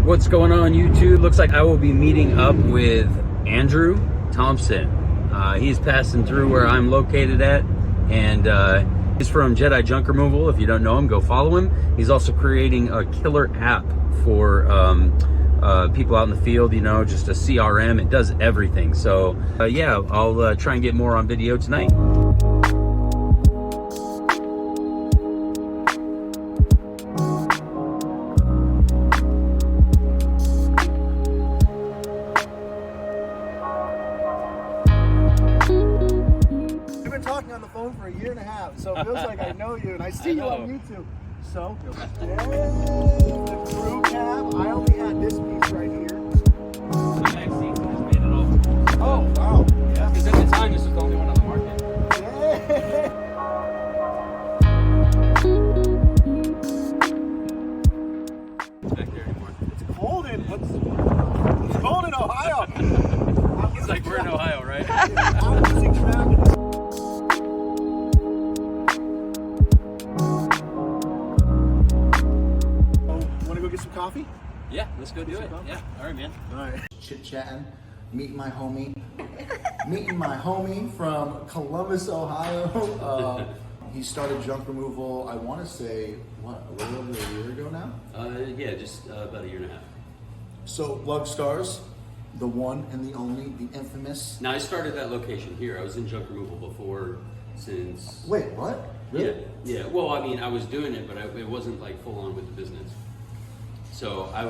What's going on YouTube? Looks like I will be meeting up with Andrew Thompson. He's passing through where I'm located at, and he's from Jedi Junk Removal. If you don't know him, go follow him. He's also creating a killer app for people out in the field, you know, just a CRM. It does everything. So yeah, I'll try and get more on video tonight. On the phone for a year and a half, so it feels like I know you, and I see you on YouTube. So, hey, the crew cab. I only had this piece right here. The next season has made it all. Oh, wow. Yeah, because at the time this was the only one on the market. Yeah. It's back there anymore. It's cold in Ohio. It's like we're in Ohio, right? I'm losing track of this. Some coffee? Yeah, let's go do it. Yeah, all right, man. All right. Chit-chatting, meeting my homie from Columbus, Ohio. He started junk removal, I want to say, what, a little over a year ago now? Yeah, just about a year and a half. So, Lugstars, the one and the only, the infamous. Now, I started that location here. I was in junk removal before since... Wait, what? Really? Yeah. Well, I mean, I was doing it, but it wasn't like full on with the business. So I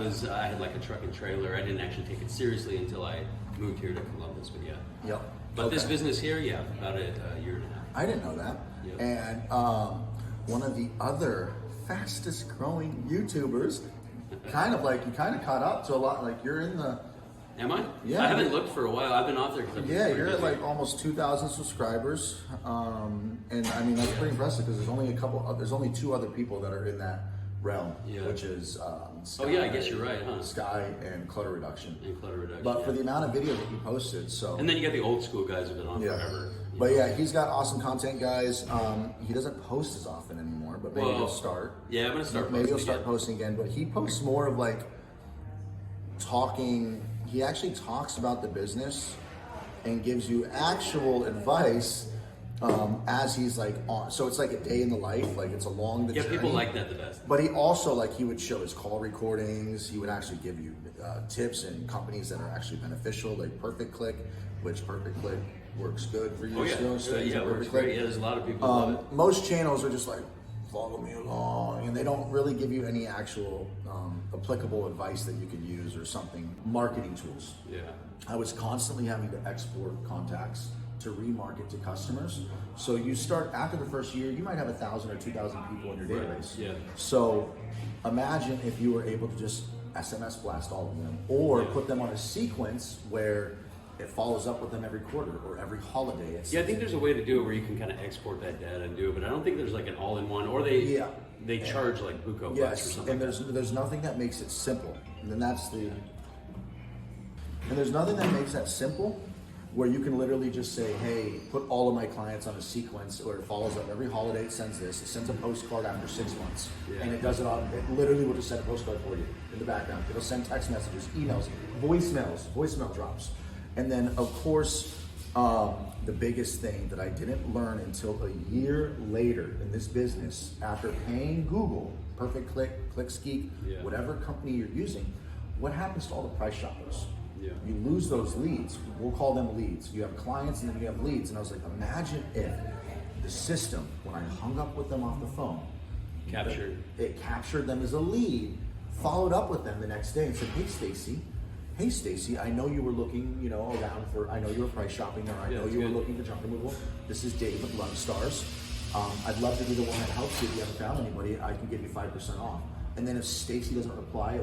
had like a truck and trailer. I didn't actually take it seriously until I moved here to Columbus, but yeah. Yep. But this business here, yeah, about a year and a half. I didn't know that. Yep. And one of the other fastest growing YouTubers, you kind of caught up to a lot, like you're in the... Am I? Yeah. I haven't looked for a while. I've been off there because I've been you're busy. at like almost 2,000 subscribers. And I mean, that's pretty impressive because there's only two other people that are in that realm, which is Sky, oh yeah, I guess you're right, huh? Sky and clutter reduction. But for the amount of video that you posted, so and then you got the old school guys who've been on forever. But yeah, he's got awesome content, guys. He doesn't post as often anymore, but maybe he'll start. Yeah, I'm gonna start. Maybe he'll start posting again. But he posts more of like talking. He actually talks about the business and gives you actual advice. As he's like on, so it's like a day in the life, like it's along the journey. People like that the best. But he also, like, he would show his call recordings. He would actually give you tips and companies that are actually beneficial, like Perfect Click, which Perfect Click works good for you. Oh yeah, yeah, it works great. Yeah, there's a lot of people who love it. Most channels are just like, follow me along, and they don't really give you any actual applicable advice that you could use or something. Marketing tools. Yeah. I was constantly having to export contacts to remarket to customers. So you start after the first year, you might have 1,000 or 2,000 people in your database. Yeah. So imagine if you were able to just SMS blast all of them, or put them on a sequence where it follows up with them every quarter or every holiday. Yeah, I think there's a way to do it where you can kind of export that data and do it, but I don't think there's like an all-in-one, or they charge like buco bucks or something. And there's nothing that makes it simple. And there's nothing that makes that simple, where you can literally just say, hey, put all of my clients on a sequence, or it follows up every holiday, it sends this, it sends a postcard after 6 months, and it does it all, it literally will just send a postcard for you in the background. It'll send text messages, emails, voicemail drops. And then of course, the biggest thing that I didn't learn until a year later in this business, after paying Google, Perfect Click, ClickSkeek, whatever company you're using, what happens to all the price shoppers? Yeah. You lose those leads. We'll call them leads. You have clients and then you have leads. And I was like, imagine if the system, when I hung up with them off the phone, it captured them as a lead, followed up with them the next day and said, hey Stacy, I know you were looking, around for, I know you were price shopping, or I know you were looking for junk removal. This is Dave with Lugstars. I'd love to be the one that helps you. If you haven't found anybody, I can give you 5% off. And then if Stacy doesn't reply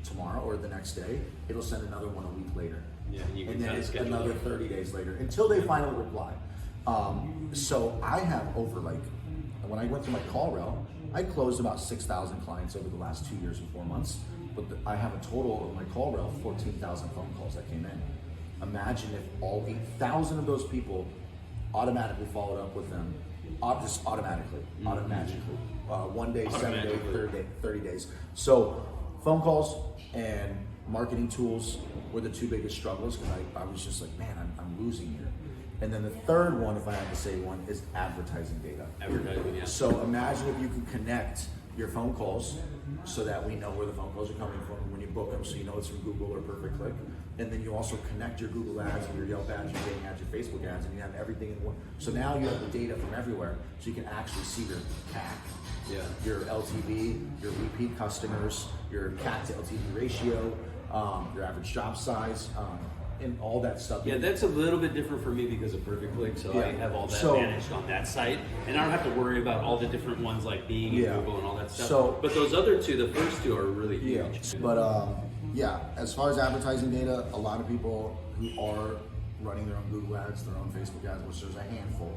tomorrow or the next day, it'll send another one a week later. Yeah, and then it's another 30 days later until they finally reply. So I have over, like, when I went through my call route, I closed about 6,000 clients over the last 2 years and 4 months, but I have a total of my call route, 14,000 phone calls that came in. Imagine if all 8,000 of those people automatically followed up with them Just automatically. 1 day, 7 days, 30 days. So phone calls and marketing tools were the two biggest struggles because I was just like, man, I'm losing here. And then the third one, if I had to say one, is advertising data. Advertising, yeah. So imagine if you could connect your phone calls so that we know where the phone calls are coming from when you book them, so you know it's from Google or Perfect Click. And then you also connect your Google ads and your Yelp ads, your Bing ads, your Facebook ads, and you have everything in one. So now you have the data from everywhere, so you can actually see your CAC, your LTV, your repeat customers, your CAC to LTV ratio, your average job size, and all that stuff. Yeah, that's a little bit different for me because of Perfect Click, so I have all that managed on that site, and I don't have to worry about all the different ones like Bing and Google and all that stuff. But those other two, the first two, are really huge. But as far as advertising data, a lot of people who are running their own Google ads, their own Facebook ads, which there's a handful,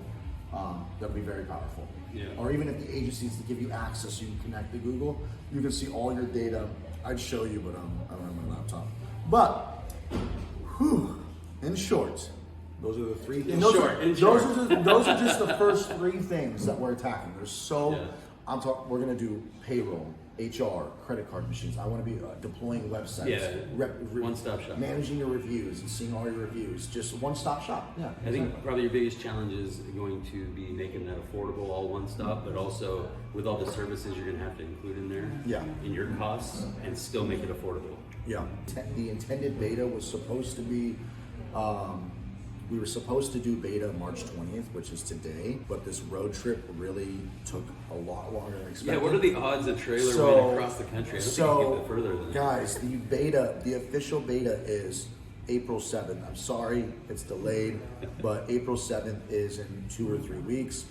that'll be very powerful. Yeah. Or even if the agencies to give you access, you can connect to Google, you can see all your data. I'd show you, but I don't have my laptop. But in short, those are the three things. Those are just the first three things that we're attacking. There's we're gonna do payroll, HR, credit card machines. I want to be deploying websites. One-stop shop. Managing your reviews and seeing all your reviews. Just one-stop shop. Yeah. I think probably your biggest challenge is going to be making that affordable, all one-stop, but also with all the services you're gonna have to include in there. Yeah. In your costs, and still make it affordable. Yeah. The intended beta was supposed to be, we were supposed to do beta March 20th, which is today, but this road trip really took a lot longer than expected. Yeah, what are the odds a trailer went across the country? I don't think you can get further than that. Guys, the official beta is April 7th. I'm sorry, it's delayed, but April 7th is in 2 or 3 weeks,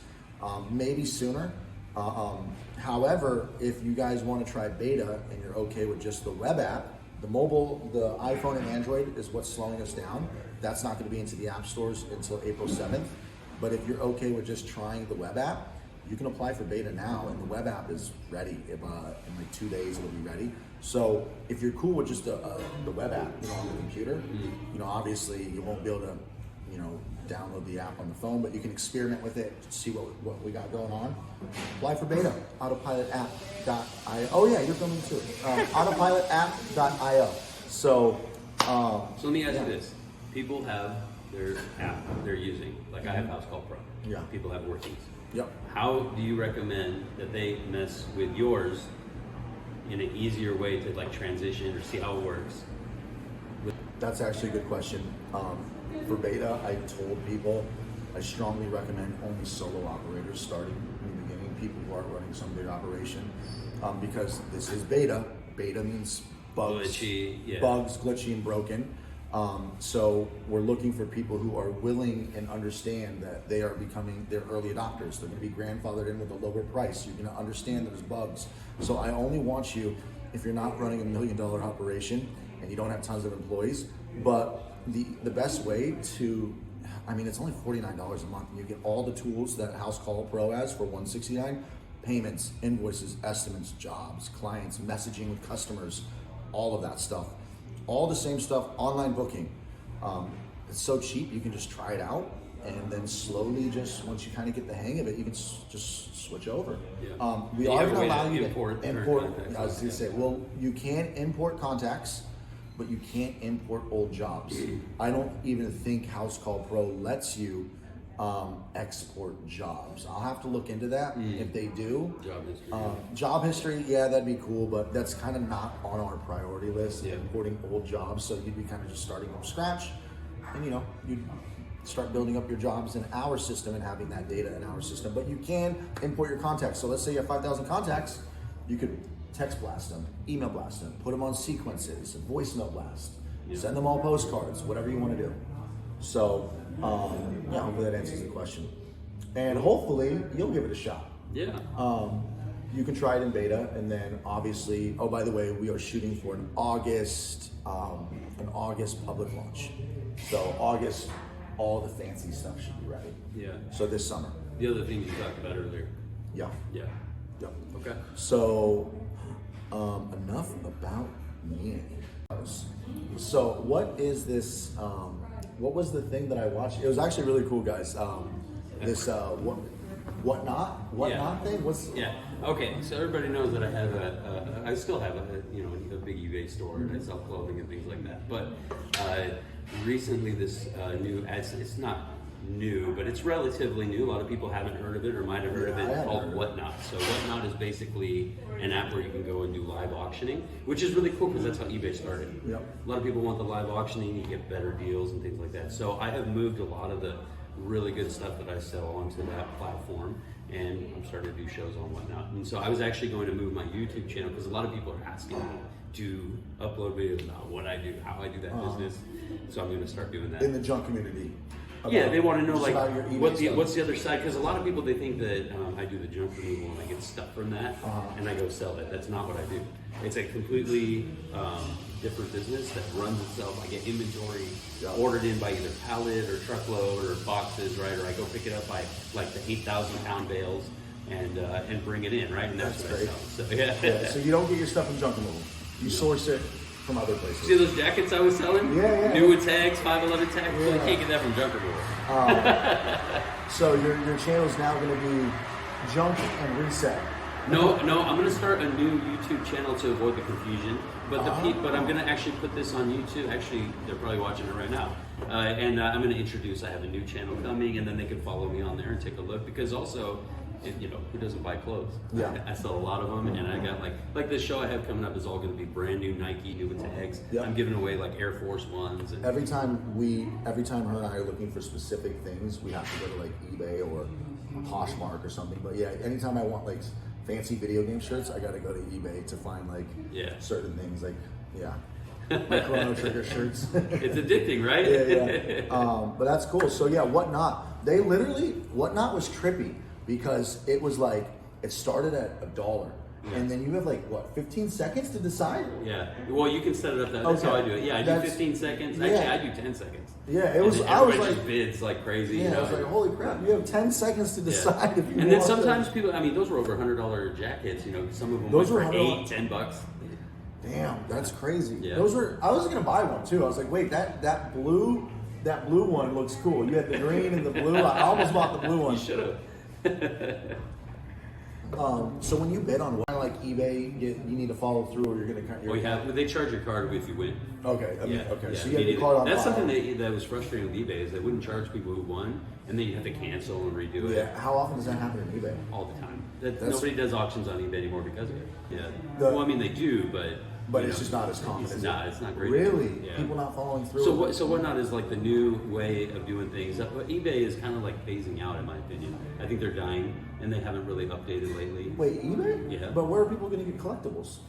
maybe sooner. However, if you guys want to try beta and you're okay with just the web app, the mobile, the iPhone and Android is what's slowing us down. That's not going to be into the app stores until April 7th. But if you're okay with just trying the web app, you can apply for beta now, and the web app is ready. In like 2 days, it'll be ready. So if you're cool with just the web app, on the computer, obviously you won't be able to, download the app on the phone, but you can experiment with it, see what we got going on. Apply for beta, autopilotapp.io. Oh yeah, you're filming too. Autopilotapp.io. So let me ask you this. People have their app they're using, like I have House Call Pro. Yeah. People have Workings. Yep. How do you recommend that they mess with yours in an easier way to like transition or see how it works? That's actually a good question. For beta, I told people I strongly recommend only solo operators starting in the beginning, people who are running some big operation, because this is beta. Beta means bugs, glitchy and broken. So we're looking for people who are willing and understand that they are becoming their early adopters. They're going to be grandfathered in with a lower price. You're going to understand there's bugs. So I only want you, if you're not running $1 million operation and you don't have tons of employees, but the best way to, it's only $49 a month, and you get all the tools that House Call Pro has for $169, payments, invoices, estimates, jobs, clients, messaging with customers, all of that stuff. All the same stuff, online booking. It's so cheap, you can just try it out, and then slowly, just once you kind of get the hang of it, you can just switch over. Yeah. We are going to allow you to import. I was going to say, well, you can import contacts, but you can't import old jobs. I don't even think House Call Pro lets you export jobs. I'll have to look into that if they do. Job history, yeah, that'd be cool, but that's kind of not on our priority list, importing old jobs. So you'd be kind of just starting from scratch, and you'd start building up your jobs in our system and having that data in our system. But you can import your contacts. So let's say you have 5,000 contacts, you could text blast them, email blast them, put them on sequences, voicemail blast, send them all postcards, whatever you want to do. So, hopefully that answers the question. And hopefully you'll give it a shot. Yeah. You can try it in beta, and then obviously, oh, by the way, we are shooting for an August public launch. So August, all the fancy stuff should be ready. Yeah. So this summer. The other things you talked about earlier. Yeah. Yeah. Yep. Okay. So, enough about me. So, what is this? What was the thing that I watched? It was actually really cool, guys. Whatnot thing? Yeah. Okay. So everybody knows that I have I still have a big eBay store and I sell clothing and things like that. But recently, this new it's not new, but it's relatively new. A lot of people haven't heard of it or might have heard of it, called Whatnot. So Whatnot is basically an app where you can go and do live auctioning, which is really cool because that's how eBay started. Yep. A lot of people want the live auctioning, you get better deals and things like that. So I have moved a lot of the really good stuff that I sell onto that platform, and I'm starting to do shows on Whatnot. And so I was actually going to move my YouTube channel because a lot of people are asking me to upload videos about what I do, how I do that business. So I'm going to start doing that in the junk community. Yeah, they want to know like what's what's the other side, because a lot of people, they think that I do the junk removal and I get stuff from that and I go sell it. That's not what I do. It's a completely different business that runs itself. I get inventory ordered in by either pallet or truckload or boxes, right? Or I go pick it up by like the 8,000 pound bales and bring it in, right? And that's what great. I sell. So yeah. So you don't get your stuff in junk removal. You source it from other places. See those jackets I was selling? Yeah. New with tags, 511 tags. Well, you can't get that from junk removal. So your channel is now going to be junk and reset. No, I'm going to start a new YouTube channel to avoid the confusion. But but I'm going to actually put this on YouTube. Actually, they're probably watching it right now. And I'm going to introduce. I have a new channel coming, and then they can follow me on there and take a look. Because also, who doesn't buy clothes? Yeah. I sell a lot of them, and I got like this show I have coming up is all going to be brand new Nike, new with tags. Yep. I'm giving away like Air Force Ones. And Every time her and I are looking for specific things, we have to go to like eBay or Poshmark or something. But yeah, anytime I want like fancy video game shirts, I got to go to eBay to find like certain things. Like my Chrono Trigger shirts. It's addicting, right? Yeah. But that's cool. So yeah, Whatnot. Whatnot was trippy because it was like it started at $1. Yeah. And then you have like 15 seconds to decide? Yeah. Well, you can set it up that's how I do it. Yeah, I do 15 seconds. Actually, I do 10 seconds. Yeah, it was. I was like, just bids like crazy. Yeah, I was like, holy crap! You have 10 seconds to decide if you. And then sometimes people. I mean, those were over $100 jackets. Some of them were for $8-10. Damn, that's crazy. Yeah. Those were. I was gonna buy one too. I was like, wait, that blue one looks cool. You had the green and the blue. I almost bought the blue one. You should have. So when you bid on like eBay, you need to follow through, or you're gonna cut your. Well, they charge your card if you win. Okay. Yeah. So you have your card on. That's something that was frustrating with eBay is they wouldn't charge people who won, and then you have to cancel and redo it. Yeah. How often does that happen in eBay? All the time. Nobody does auctions on eBay anymore because of it. Yeah. Well, I mean they do, but it's just not as common. It's not great. Really? Yeah. People not following through. So Whatnot is like the new way of doing things. eBay is kind of like phasing out, in my opinion. I think they're dying, and they haven't really updated lately. Wait, eBay? Yeah. But where are people going to get collectibles?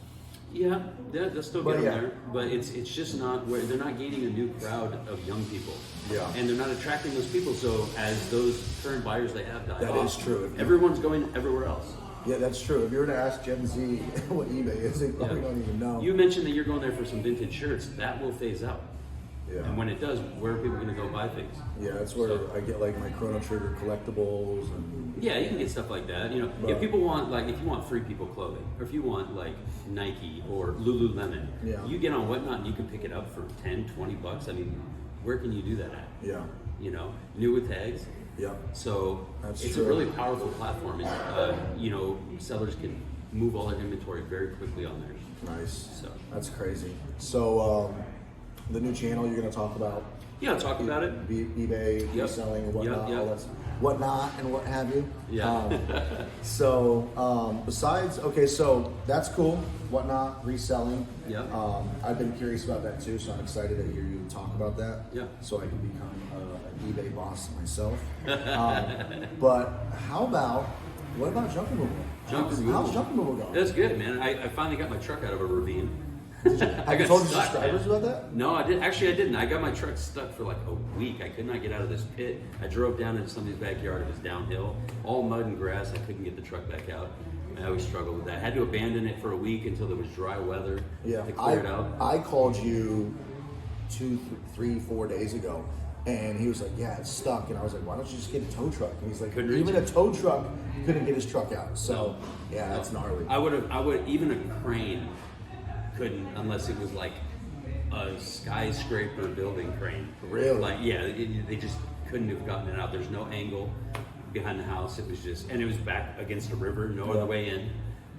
Yeah, they'll still get them there, but it's just not where they're not gaining a new crowd of young people. Yeah. And they're not attracting those people. So as those current buyers they have died off, that is true. Everyone's going everywhere else. Yeah, that's true. If you were to ask Gen Z what eBay is, they probably don't even know. You mentioned that you're going there for some vintage shirts. That will phase out. Yeah. And when it does, where are people going to go buy things? Yeah, that's where I get like my Chrono Trigger collectibles and. Yeah, you can get stuff like that. If people want if you want Free People clothing, or if you want like Nike or Lululemon, you get on Whatnot and you can pick it up for $10-20. I mean, where can you do that at? Yeah. New with tags. Yeah. So it's a really powerful platform. And, sellers can move all their inventory very quickly on there. Nice. So that's crazy. So the new channel you're going to talk about. Yeah, talk about it. eBay, reselling, and whatnot, all that, whatnot, and what have you. Yeah. Besides, so that's cool. Whatnot, reselling. Yeah. I've been curious about that too, so I'm excited to hear you talk about that. Yeah. So I can become an eBay boss myself. But what about junk removal? How's junk removal going? That's good, man. I finally got my truck out of a ravine. Have you told your subscribers about that? No, I didn't. Actually, I didn't. I got my truck stuck for like a week. I could not get out of this pit. I drove down into somebody's backyard. It was downhill, all mud and grass. I couldn't get the truck back out. I always struggled with that. I had to abandon it for a week until there was dry weather to clear it out. I called you 2, 3, 4 days ago, and he was like, "Yeah, it's stuck." And I was like, "Why don't you just get a tow truck?" And he's like, "Even a tow truck couldn't get his truck out." So that's gnarly. I would even a crane couldn't unless it was like a skyscraper building crane. Really? They just couldn't have gotten it out. There's no angle. behind the house. It was just, and it was back against a river, no other way in.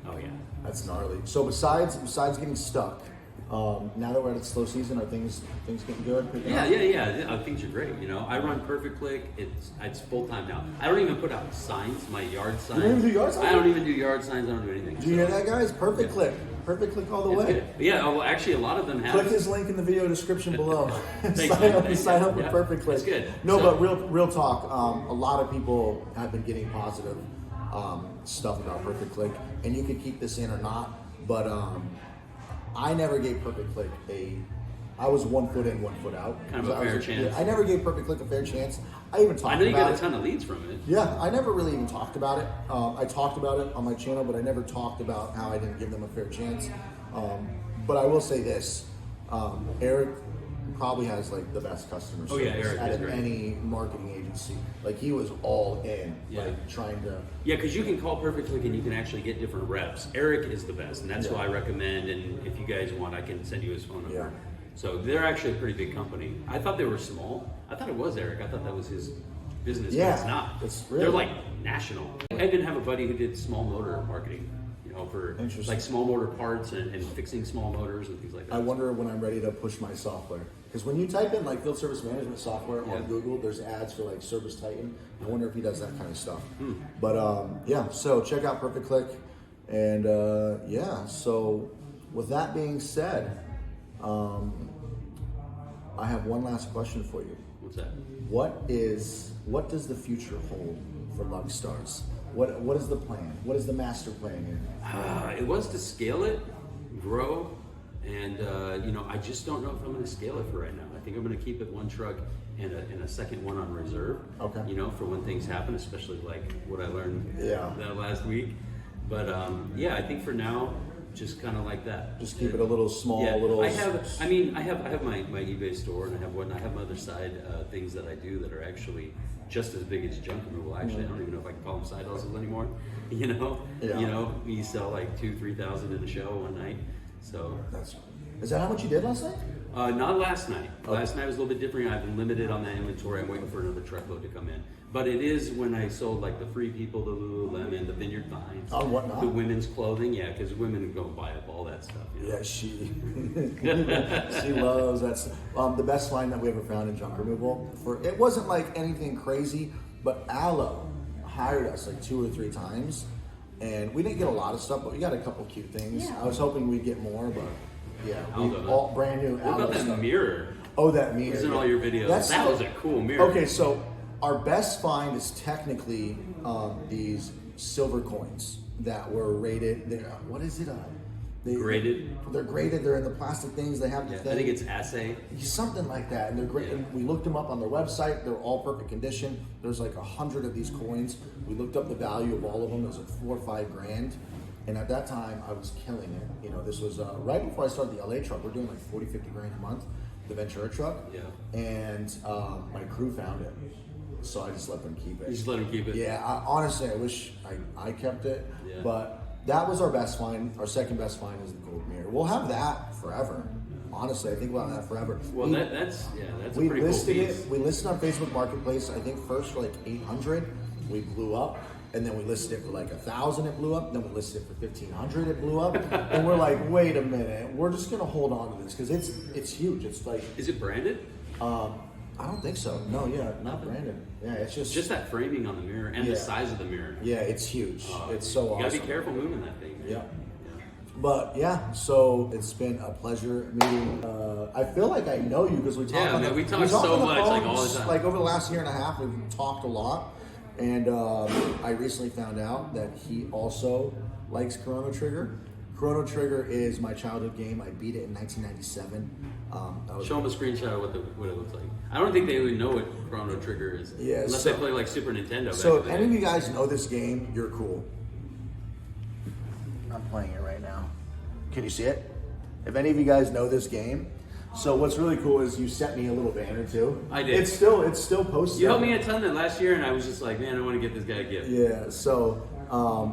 Oh yeah. That's gnarly. So besides getting stuck, now that we're at the slow season, are things getting good? Yeah. Things are great. You know, I run Perfect Click. It's full time now. I don't even put out signs, my yard signs. You don't even do yard signs? I don't even do yard signs. I don't do anything. Do you hear that, guys? Perfect Click. Perfect Click all the way. Good. Yeah. Well, actually, a lot of them have. Click his link in the video description below. Thanks, sign up with yeah, Perfect Click. that's good. No, So- but real talk. A lot of people have been getting positive stuff about Perfect Click, and you can keep this in or not. But I never gave Perfect Click I was 1 foot in, 1 foot out. Kind of a fair chance. Yeah, I never gave Perfect Click a fair chance. I even talked about it. I know you got a ton of leads from it. Yeah, I never really even talked about it. I talked about it on my channel, but I never talked about how I didn't give them a fair chance. But I will say this, Eric probably has like the best customer service Eric out is of great. any marketing agency. Like he was all in, Yeah. like trying to. Yeah, because you can call Perfect Click and you can actually get different reps. Eric is the best, and that's who I recommend. And if you guys want, I can send you his phone number. Yeah. So they're actually a pretty big company. I thought they were small. I thought it was Eric. I thought that was his business, Yeah, but it's not. it's really- They're like national. I even have a buddy who did small motor marketing, you know, for Interesting. like small motor parts and fixing small motors and things like that. I wonder when I'm ready to push my software. Because when you type in like field service management software on Google, there's ads for like Service Titan. I wonder if he does that kind of stuff. But yeah, so check out Perfect Click. And yeah, so with that being said, I have one last question for you. What's that? What does the future hold for Lugstars? What is the plan? What is the master plan here? It was to scale it, grow, and you know, I just don't know if I'm going to scale it for right now. I think I'm going to keep it one truck and a second one on reserve. Okay. You know, for when things happen, especially like what I learned that last week. But yeah, I think for now, just kind of like that. Just keep it a little small, little. I have my eBay store, and I have my other side things that I do that are actually just as big as junk removal. Actually, I don't even know if I can call them side hustles anymore. You know, we sell like 2,000-3,000 in a show one night. So Is that how much you did last night? not last night. Last night was a little bit different. I've been limited on that inventory. I'm waiting for another truckload to come in. But it is when I sold like the Free People, the Lululemon, the Vineyard Vines, whatnot. the women's clothing. Yeah, because women go buy up all that stuff. You know? Yeah, she loves that stuff. The best line that we ever found in junk removal, it wasn't like anything crazy, but Aloe hired us like 2 or 3 times, and we didn't get a lot of stuff, but we got a couple cute things. Yeah. I was hoping we'd get more, but yeah, Aldo, all brand new What Aloe about that stuff. mirror? Oh, that mirror. It was in all your videos. That was a cool mirror. Okay, so our best find is technically these silver coins that were rated. What is it? Graded? They're graded. They're in the plastic things. They have the Yeah, thing. I think it's assay. Something like that, and they're great. Yeah. And we looked them up on their website. They're all perfect condition. There's like 100 of these coins. We looked up the value of all of them. It was like $4 or $5 grand. And at that time, I was killing it. You know, this was right before I started the LA truck. We're doing like 40, 50 grand a month, the Ventura truck. Yeah. And my crew found it, so I just let them keep it. You just let him keep it. Yeah, honestly, I wish I kept it. Yeah. But that was our best find. Our second best find is the gold mirror. We'll have that forever. Honestly, I think we'll have that forever. Well, that's a We pretty cool listed piece. it. We listed on Facebook Marketplace. I think first for like 800. We blew up, and then we listed it for like 1,000. It blew up. Then we listed it for 1,500. It blew up, and we're like, wait a minute. We're just gonna hold on to this because it's huge. It's like Is it branded? I don't think so. No, yeah, not branded. Yeah, it's Just that framing on the mirror and the size of the mirror. Yeah, it's huge. It's so You awesome. gotta be careful moving that thing. Man. Yeah. But yeah, so it's been a pleasure meeting. I feel like I know you because we talk. Yeah, on man, the, we talk talk so on the much, phone, like, all the time. Like over the last year and a half, we've talked a lot. And I recently found out that he also likes Chrono Trigger. Chrono Trigger is my childhood game. I beat it in 1997. Show them a screenshot of what it looks like. I don't think they even know what Chrono Trigger is. Yeah, Unless so- they play like Super Nintendo. So back if in any the of day. you guys know this game, you're cool. I'm playing it right now. Can you see it? If any of you guys know this game, so what's really cool is you sent me a little banner too. I did. It's still posted. You helped me a ton that last year, and I was just like, man, I want to get this guy a gift. Yeah. So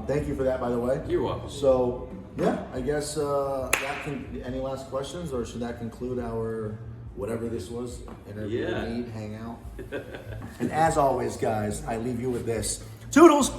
thank you for that, by the way. You're welcome. So yeah, I guess that can. Any last questions, or should that conclude our whatever this was, interview, Yeah. meet, hang out. And as always, guys, I leave you with this. Toodles!